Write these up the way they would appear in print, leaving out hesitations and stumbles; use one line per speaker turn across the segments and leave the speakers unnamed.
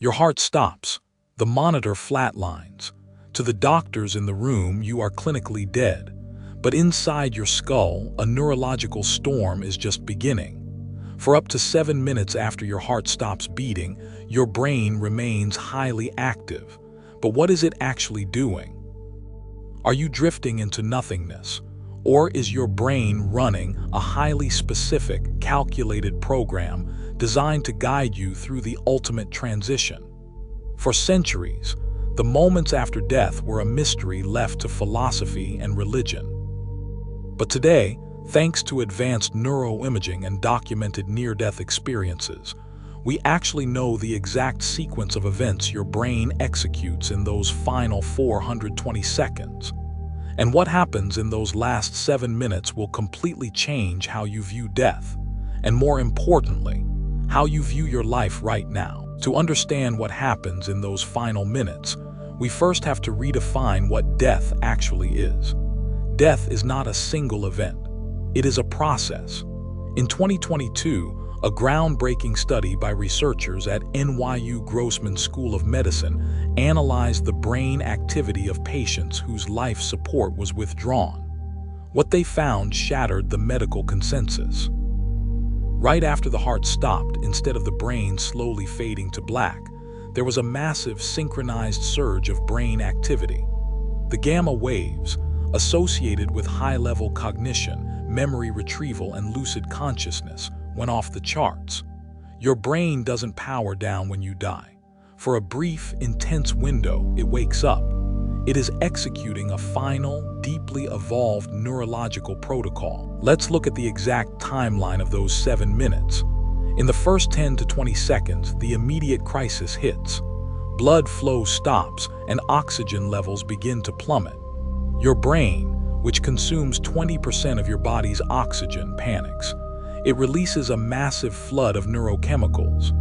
Your heart stops. The monitor flatlines. To the doctors in the room, you are clinically dead. But inside your skull, a neurological storm is just beginning. For up to 7 minutes after your heart stops beating, your brain remains highly active. But what is it actually doing? Are you drifting into nothingness? Or is your brain running a highly specific, calculated program designed to guide you through the ultimate transition? For centuries, the moments after death were a mystery left to philosophy and religion. But today, thanks to advanced neuroimaging and documented near-death experiences, we actually know the exact sequence of events your brain executes in those final 420 seconds. And what happens in those last 7 minutes will completely change how you view death, and more importantly, how you view your life right now. To understand what happens in those final minutes, we first have to redefine what death actually is. Death is not a single event. It is a process. In 2022, a groundbreaking study by researchers at NYU Grossman School of Medicine analyzed the brain activity of patients whose life support was withdrawn. What they found shattered the medical consensus. Right after the heart stopped, instead of the brain slowly fading to black, there was a massive synchronized surge of brain activity. The gamma waves, associated with high-level cognition, memory retrieval, and lucid consciousness, went off the charts. Your brain doesn't power down when you die. For a brief, intense window, it wakes up. It is executing a final, deeply evolved neurological protocol. Let's look at the exact timeline of those 7 minutes. In the first 10 to 20 seconds, the immediate crisis hits. Blood flow stops and oxygen levels begin to plummet. Your brain, which consumes 20% of your body's oxygen, panics. It releases a massive flood of neurochemicals.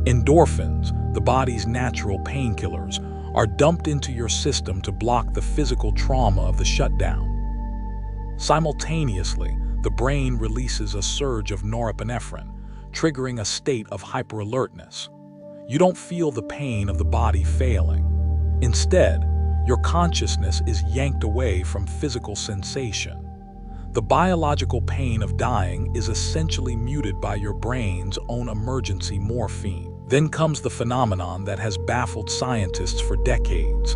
Endorphins, the body's natural painkillers, are dumped into your system to block the physical trauma of the shutdown. Simultaneously, the brain releases a surge of norepinephrine, triggering a state of hyperalertness. You don't feel the pain of the body failing. Instead, your consciousness is yanked away from physical sensation. The biological pain of dying is essentially muted by your brain's own emergency morphine. Then comes the phenomenon that has baffled scientists for decades,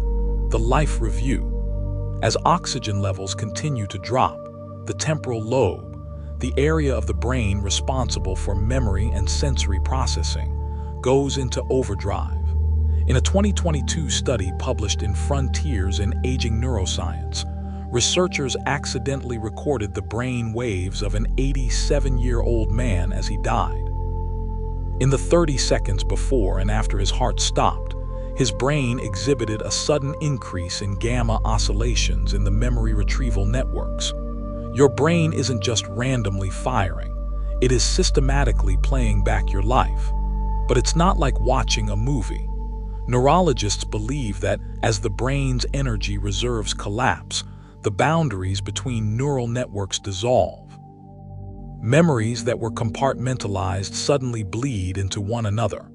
the life review. As oxygen levels continue to drop, the temporal lobe, the area of the brain responsible for memory and sensory processing, goes into overdrive. In a 2022 study published in Frontiers in Aging Neuroscience, researchers accidentally recorded the brain waves of an 87-year-old man as he died. In the 30 seconds before and after his heart stopped, his brain exhibited a sudden increase in gamma oscillations in the memory retrieval networks. Your brain isn't just randomly firing, it is systematically playing back your life. But it's not like watching a movie. Neurologists believe that as the brain's energy reserves collapse, the boundaries between neural networks dissolve. Memories that were compartmentalized suddenly bleed into one another,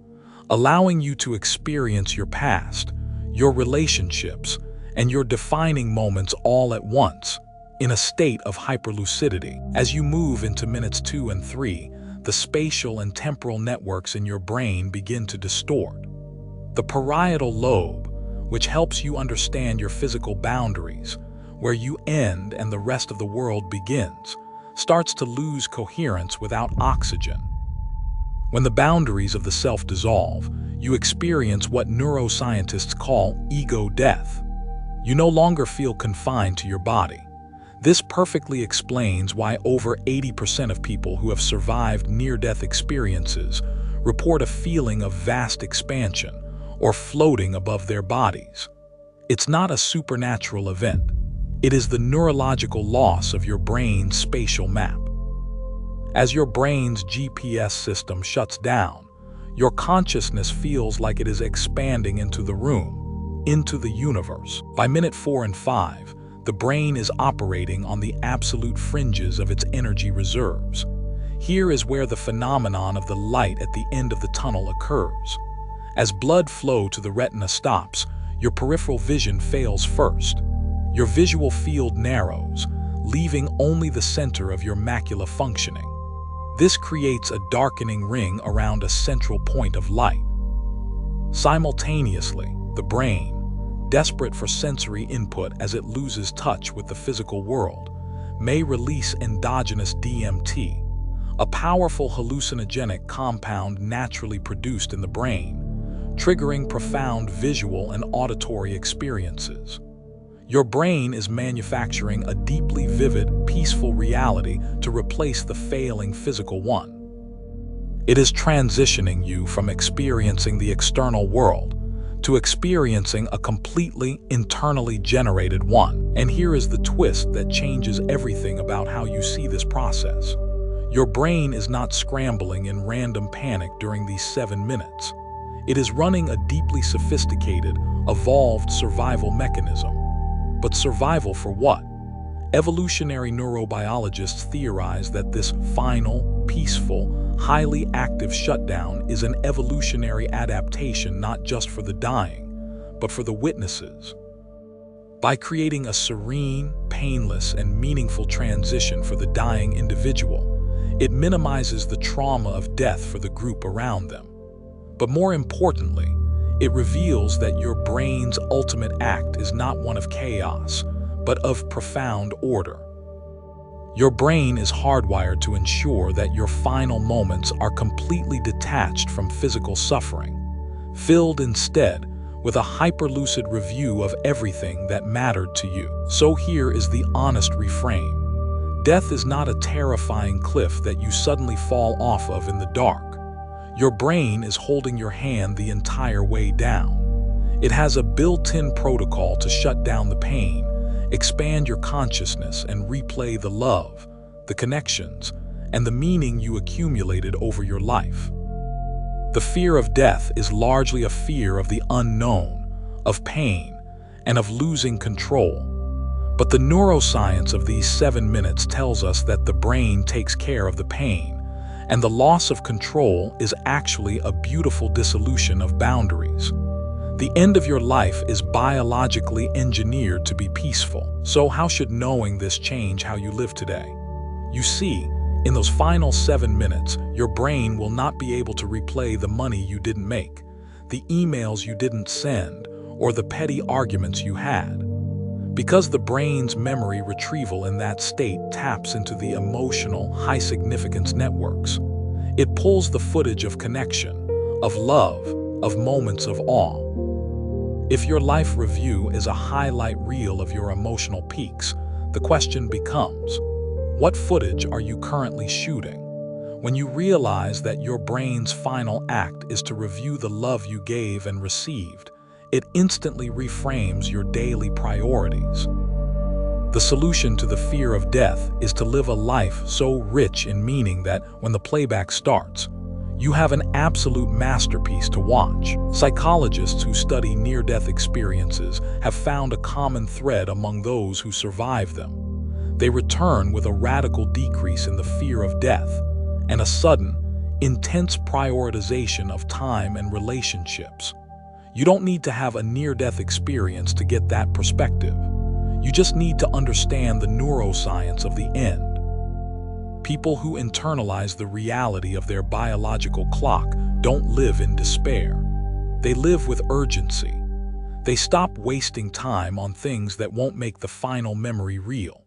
allowing you to experience your past, your relationships, and your defining moments all at once, in a state of hyperlucidity. As you move into minutes 2 and 3, the spatial and temporal networks in your brain begin to distort. The parietal lobe, which helps you understand your physical boundaries, where you end and the rest of the world begins, starts to lose coherence without oxygen. When the boundaries of the self dissolve, you experience what neuroscientists call ego death. You no longer feel confined to your body. This perfectly explains why over 80% of people who have survived near-death experiences report a feeling of vast expansion or floating above their bodies. It's not a supernatural event. It is the neurological loss of your brain's spatial map. As your brain's GPS system shuts down, your consciousness feels like it is expanding into the room, into the universe. By minute 4 and 5, the brain is operating on the absolute fringes of its energy reserves. Here is where the phenomenon of the light at the end of the tunnel occurs. As blood flow to the retina stops, your peripheral vision fails first. Your visual field narrows, leaving only the center of your macula functioning. This creates a darkening ring around a central point of light. Simultaneously, the brain, desperate for sensory input as it loses touch with the physical world, may release endogenous DMT, a powerful hallucinogenic compound naturally produced in the brain, triggering profound visual and auditory experiences. Your brain is manufacturing a deeply vivid, peaceful reality to replace the failing physical one. It is transitioning you from experiencing the external world to experiencing a completely internally generated one. And here is the twist that changes everything about how you see this process. Your brain is not scrambling in random panic during these 7 minutes. It is running a deeply sophisticated, evolved survival mechanism. But survival for what? Evolutionary neurobiologists theorize that this final, peaceful, highly active shutdown is an evolutionary adaptation not just for the dying, but for the witnesses. By creating a serene, painless, and meaningful transition for the dying individual, it minimizes the trauma of death for the group around them. But more importantly, it reveals that your brain's ultimate act is not one of chaos, but of profound order. Your brain is hardwired to ensure that your final moments are completely detached from physical suffering, filled instead with a hyperlucid review of everything that mattered to you. So here is the honest reframe. Death is not a terrifying cliff that you suddenly fall off of in the dark. Your brain is holding your hand the entire way down. It has a built-in protocol to shut down the pain, expand your consciousness, and replay the love, the connections, and the meaning you accumulated over your life. The fear of death is largely a fear of the unknown, of pain, and of losing control. But the neuroscience of these 7 minutes tells us that the brain takes care of the pain, and the loss of control is actually a beautiful dissolution of boundaries. The end of your life is biologically engineered to be peaceful. So how should knowing this change how you live today? You see, in those final 7 minutes, your brain will not be able to replay the money you didn't make, the emails you didn't send, or the petty arguments you had. Because the brain's memory retrieval in that state taps into the emotional, high-significance networks. It pulls the footage of connection, of love, of moments of awe. If your life review is a highlight reel of your emotional peaks, the question becomes, what footage are you currently shooting? When you realize that your brain's final act is to review the love you gave and received, it instantly reframes your daily priorities. The solution to the fear of death is to live a life so rich in meaning that when the playback starts, you have an absolute masterpiece to watch. Psychologists who study near-death experiences have found a common thread among those who survive them. They return with a radical decrease in the fear of death and a sudden, intense prioritization of time and relationships. You don't need to have a near-death experience to get that perspective. You just need to understand the neuroscience of the end. People who internalize the reality of their biological clock don't live in despair. They live with urgency. They stop wasting time on things that won't make the final memory real.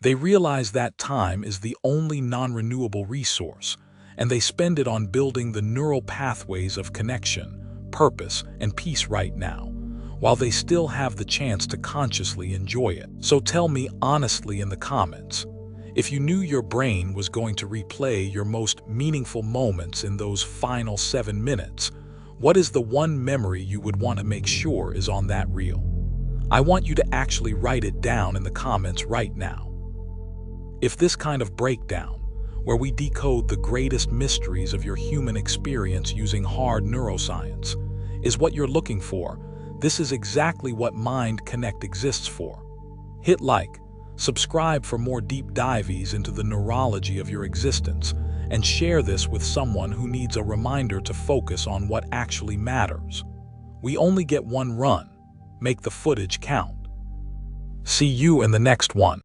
They realize that time is the only non-renewable resource, and they spend it on building the neural pathways of connection, purpose, and peace right now, while they still have the chance to consciously enjoy it. So tell me honestly in the comments, if you knew your brain was going to replay your most meaningful moments in those final 7 minutes, what is the one memory you would want to make sure is on that reel? I want you to actually write it down in the comments right now. If this kind of breakdown, where we decode the greatest mysteries of your human experience using hard neuroscience, is what you're looking for, this is exactly what MindConnect exists for. Hit like, subscribe for more deep dives into the neurology of your existence, and share this with someone who needs a reminder to focus on what actually matters. We only get one run. Make the footage count. See you in the next one.